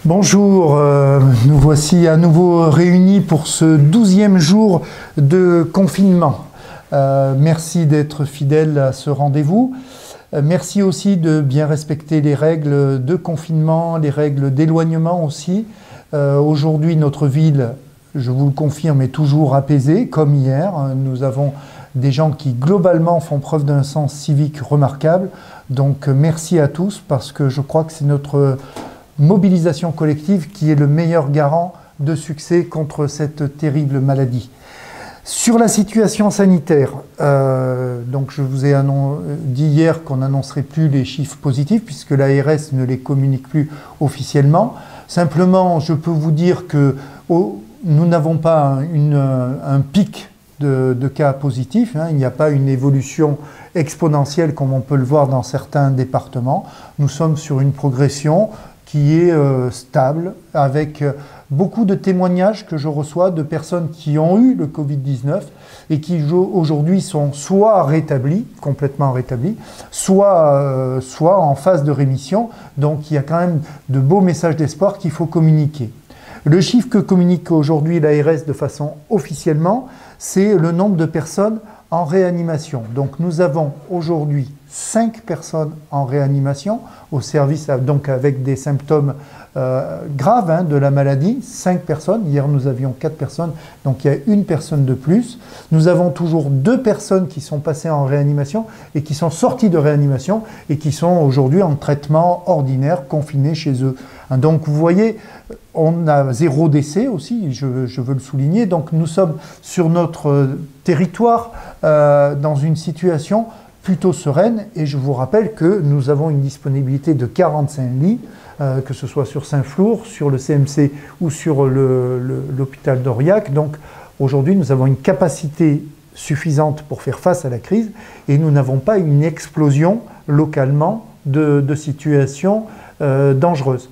Bonjour, nous voici à nouveau réunis pour ce 12e jour de confinement. Merci d'être fidèles à ce rendez-vous. Merci aussi de bien respecter les règles de confinement, les règles d'éloignement aussi. Aujourd'hui, notre ville, je vous le confirme, est toujours apaisée, comme hier. Nous avons des gens qui, globalement, font preuve d'un sens civique remarquable. Donc, merci à tous, parce que je crois que c'est notre mobilisation collective qui est le meilleur garant de succès contre cette terrible maladie. Sur la situation sanitaire, donc je vous ai dit hier qu'on n'annoncerait plus les chiffres positifs puisque l'ARS ne les communique plus officiellement. Simplement, je peux vous dire que nous n'avons pas un pic de cas positifs, il n'y a pas une évolution exponentielle comme on peut le voir dans certains départements. Nous sommes sur une progression qui est stable, avec beaucoup de témoignages que je reçois de personnes qui ont eu le Covid-19 et qui aujourd'hui sont soit rétablis, complètement rétablis, soit en phase de rémission. Donc il y a quand même de beaux messages d'espoir qu'il faut communiquer. Le chiffre que communique aujourd'hui l'ARS de façon officiellement, c'est le nombre de personnes en réanimation. Donc nous avons aujourd'hui 5 personnes en réanimation au service, donc avec des symptômes graves de la maladie, 5 personnes. Hier nous avions 4 personnes, donc il y a une personne de plus. Nous avons toujours 2 personnes qui sont passées en réanimation et qui sont sorties de réanimation et qui sont aujourd'hui en traitement ordinaire, confinés chez eux. Donc vous voyez, on a 0 décès aussi, je veux le souligner. Donc nous sommes sur notre territoire dans une situation plutôt sereine, et je vous rappelle que nous avons une disponibilité de 45 lits, que ce soit sur Saint-Flour, sur le CMC ou sur l'hôpital d'Aurillac. Donc aujourd'hui nous avons une capacité suffisante pour faire face à la crise et nous n'avons pas une explosion localement de situations dangereuses.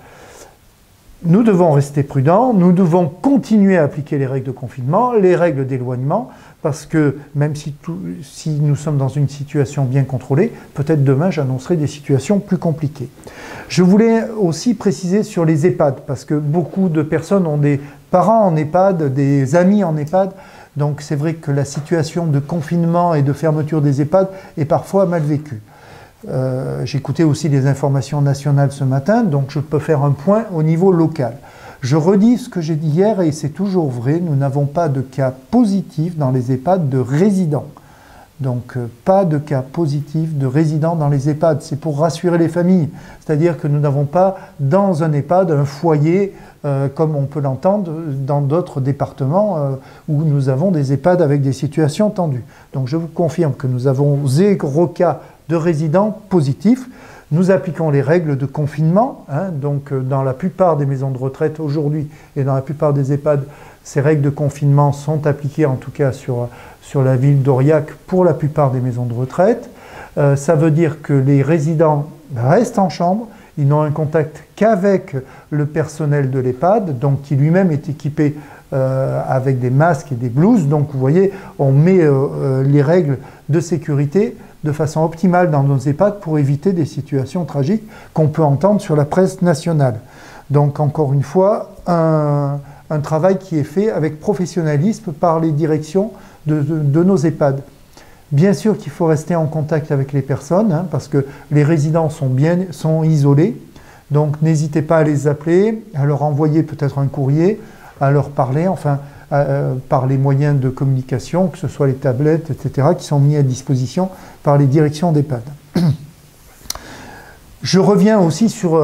Nous devons rester prudents, nous devons continuer à appliquer les règles de confinement, les règles d'éloignement, parce que même si nous sommes dans une situation bien contrôlée, peut-être demain j'annoncerai des situations plus compliquées. Je voulais aussi préciser sur les EHPAD, parce que beaucoup de personnes ont des parents en EHPAD, des amis en EHPAD, donc c'est vrai que la situation de confinement et de fermeture des EHPAD est parfois mal vécue. J'écoutais aussi les informations nationales ce matin, donc je peux faire un point au niveau local. Je redis ce que j'ai dit hier et c'est toujours vrai, nous n'avons pas de cas positifs dans les EHPAD de résidents. Donc pas de cas positifs de résidents dans les EHPAD, c'est pour rassurer les familles. C'est-à-dire que nous n'avons pas dans un EHPAD un foyer comme on peut l'entendre dans d'autres départements où nous avons des EHPAD avec des situations tendues. Donc je vous confirme que nous avons 0 cas de résidents positifs. Nous appliquons les règles de confinement, donc dans la plupart des maisons de retraite aujourd'hui et dans la plupart des EHPAD, ces règles de confinement sont appliquées en tout cas sur la ville d'Aurillac pour la plupart des maisons de retraite. Ça veut dire que les résidents restent en chambre, ils n'ont un contact qu'avec le personnel de l'EHPAD, donc qui lui-même est équipé avec des masques et des blouses. Donc vous voyez, on met les règles de sécurité de façon optimale dans nos EHPAD pour éviter des situations tragiques qu'on peut entendre sur la presse nationale. Donc encore une fois, un travail qui est fait avec professionnalisme par les directions de nos EHPAD. Bien sûr qu'il faut rester en contact avec les personnes, parce que les résidents sont isolés, donc n'hésitez pas à les appeler, à leur envoyer peut-être un courrier, à leur parler, enfin par les moyens de communication, que ce soit les tablettes, etc., qui sont mis à disposition par les directions d'EHPAD. Je reviens aussi sur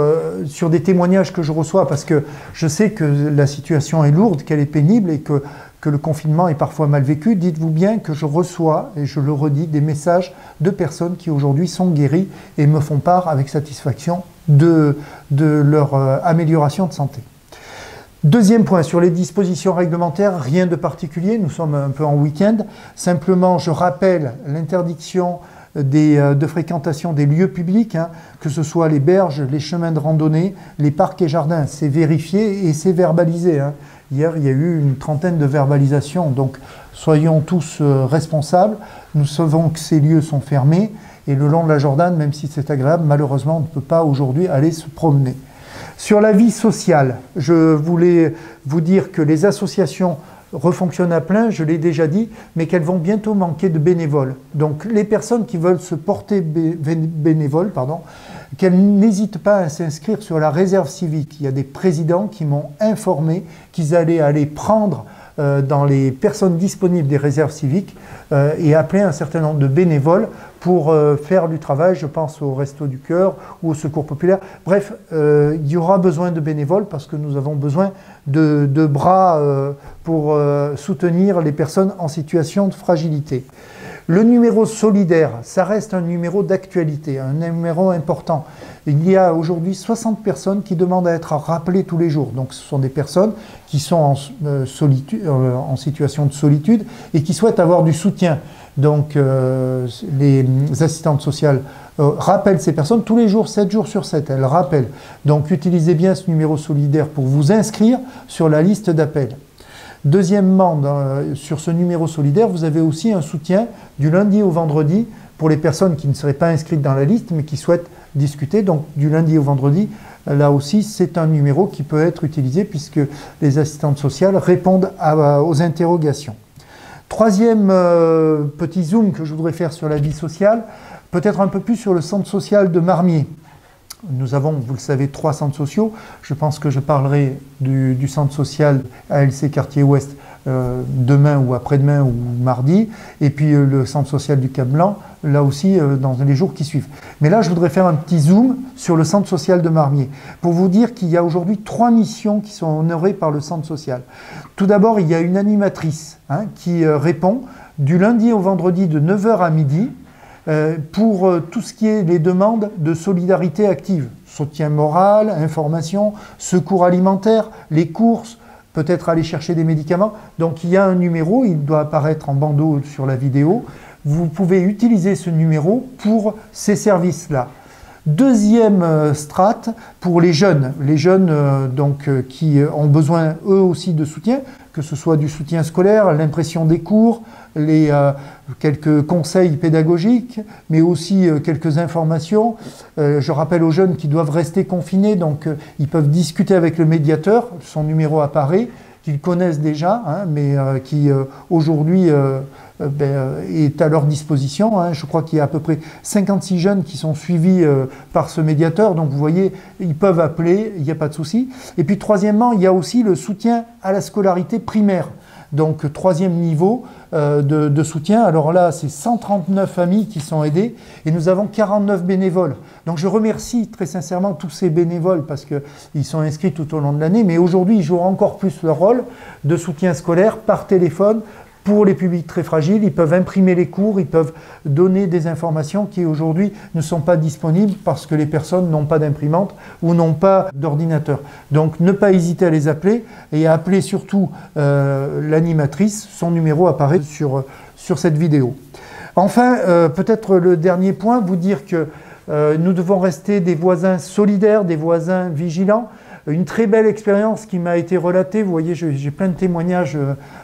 des témoignages que je reçois, parce que je sais que la situation est lourde, qu'elle est pénible et que le confinement est parfois mal vécu. Dites-vous bien que je reçois, et je le redis, des messages de personnes qui aujourd'hui sont guéries et me font part avec satisfaction de leur amélioration de santé. Deuxième point, sur les dispositions réglementaires, rien de particulier, nous sommes un peu en week-end. Simplement, je rappelle l'interdiction de fréquentation des lieux publics, que ce soit les berges, les chemins de randonnée, les parcs et jardins. C'est vérifié et c'est verbalisé. Hier, il y a eu une trentaine de verbalisations. Donc, soyons tous responsables. Nous savons que ces lieux sont fermés. Et le long de la Jordan, même si c'est agréable, malheureusement, on ne peut pas aujourd'hui aller se promener. Sur la vie sociale, je voulais vous dire que les associations refonctionnent à plein, je l'ai déjà dit, mais qu'elles vont bientôt manquer de bénévoles. Donc les personnes qui veulent se porter bénévoles, qu'elles n'hésitent pas à s'inscrire sur la réserve civique. Il y a des présidents qui m'ont informé qu'ils allaient aller prendre dans les personnes disponibles des réserves civiques et appeler un certain nombre de bénévoles pour faire du travail, je pense au Resto du Cœur ou au Secours Populaire. Bref, il y aura besoin de bénévoles parce que nous avons besoin de bras pour soutenir les personnes en situation de fragilité. Le numéro solidaire, ça reste un numéro d'actualité, un numéro important. Il y a aujourd'hui 60 personnes qui demandent à être rappelées tous les jours. Donc ce sont des personnes qui sont en situation de solitude et qui souhaitent avoir du soutien. Donc les assistantes sociales rappellent ces personnes tous les jours, 7 jours sur 7, elles rappellent. Donc utilisez bien ce numéro solidaire pour vous inscrire sur la liste d'appel. Deuxièmement, sur ce numéro solidaire, vous avez aussi un soutien du lundi au vendredi pour les personnes qui ne seraient pas inscrites dans la liste mais qui souhaitent discuter. Donc du lundi au vendredi, là aussi, c'est un numéro qui peut être utilisé puisque les assistantes sociales répondent aux interrogations. Troisième petit zoom que je voudrais faire sur la vie sociale, peut-être un peu plus sur le centre social de Marmier. Nous avons, vous le savez, 3 centres sociaux. Je pense que je parlerai du centre social ALC Quartier Ouest demain ou après-demain ou mardi. Et puis le centre social du Cap-Blanc, là aussi, dans les jours qui suivent. Mais là, je voudrais faire un petit zoom sur le centre social de Marmier pour vous dire qu'il y a aujourd'hui 3 missions qui sont honorées par le centre social. Tout d'abord, il y a une animatrice qui répond du lundi au vendredi de 9 h à midi. Pour tout ce qui est les demandes de solidarité active, soutien moral, information, secours alimentaire, les courses, peut-être aller chercher des médicaments. Donc il y a un numéro, il doit apparaître en bandeau sur la vidéo. Vous pouvez utiliser ce numéro pour ces services-là. Deuxième strate pour les jeunes qui ont besoin eux aussi de soutien, que ce soit du soutien scolaire, l'impression des cours, quelques conseils pédagogiques, mais aussi quelques informations. Je rappelle aux jeunes qui doivent rester confinés, donc ils peuvent discuter avec le médiateur, son numéro apparaît, qu'ils connaissent déjà, mais qui aujourd'hui est à leur disposition. Je crois qu'il y a à peu près 56 jeunes qui sont suivis par ce médiateur, donc vous voyez, ils peuvent appeler, il n'y a pas de souci. Et puis troisièmement, il y a aussi le soutien à la scolarité primaire. Donc troisième niveau de soutien. Alors là, c'est 139 familles qui sont aidées et nous avons 49 bénévoles. Donc je remercie très sincèrement tous ces bénévoles parce qu'ils sont inscrits tout au long de l'année, mais aujourd'hui, ils jouent encore plus leur rôle de soutien scolaire par téléphone. Pour les publics très fragiles, ils peuvent imprimer les cours, ils peuvent donner des informations qui aujourd'hui ne sont pas disponibles parce que les personnes n'ont pas d'imprimante ou n'ont pas d'ordinateur. Donc ne pas hésiter à les appeler et à appeler surtout l'animatrice. Son numéro apparaît sur cette vidéo. Enfin, peut-être le dernier point, vous dire que nous devons rester des voisins solidaires, des voisins vigilants. Une très belle expérience qui m'a été relatée, vous voyez, j'ai plein de témoignages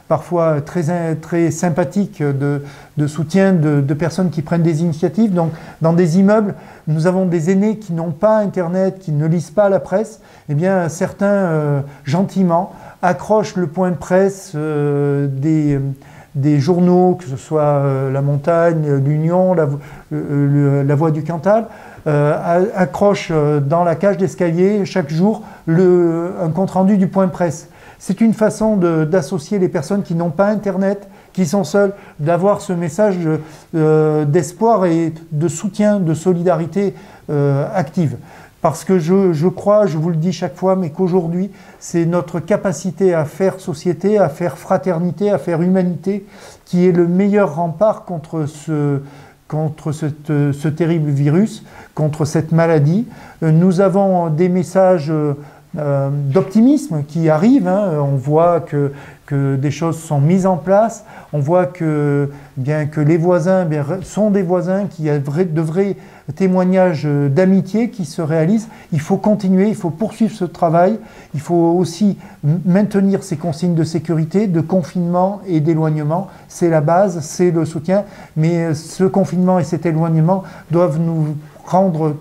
parfois très sympathiques de soutien de personnes qui prennent des initiatives. Donc, dans des immeubles, nous avons des aînés qui n'ont pas Internet, qui ne lisent pas la presse. Eh bien, certains, gentiment, accrochent le point de presse des journaux, que ce soit La Montagne, l'Union, la Voix du Cantal, accroche dans la cage d'escalier chaque jour un compte-rendu du point de presse. C'est une façon d'associer les personnes qui n'ont pas Internet, qui sont seules, d'avoir ce message d'espoir et de soutien, de solidarité active. Parce que je crois, je vous le dis chaque fois, mais qu'aujourd'hui, c'est notre capacité à faire société, à faire fraternité, à faire humanité, qui est le meilleur rempart contre ce terrible virus, contre cette maladie. Nous avons des messages d'optimisme qui arrivent. On voit que que des choses sont mises en place. On voit que, bien que les voisins sont des voisins, qu'il y a de vrais témoignages d'amitié qui se réalisent. Il faut continuer, il faut poursuivre ce travail. Il faut aussi maintenir ces consignes de sécurité, de confinement et d'éloignement. C'est la base, c'est le soutien. Mais ce confinement et cet éloignement doivent nous rendre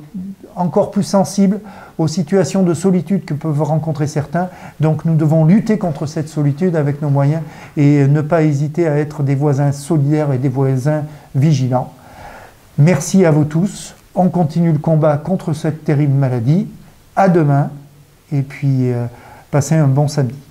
encore plus sensibles aux situations de solitude que peuvent rencontrer certains. Donc nous devons lutter contre cette solitude avec nos moyens et ne pas hésiter à être des voisins solidaires et des voisins vigilants. Merci à vous tous. On continue le combat contre cette terrible maladie. À demain et puis passez un bon samedi.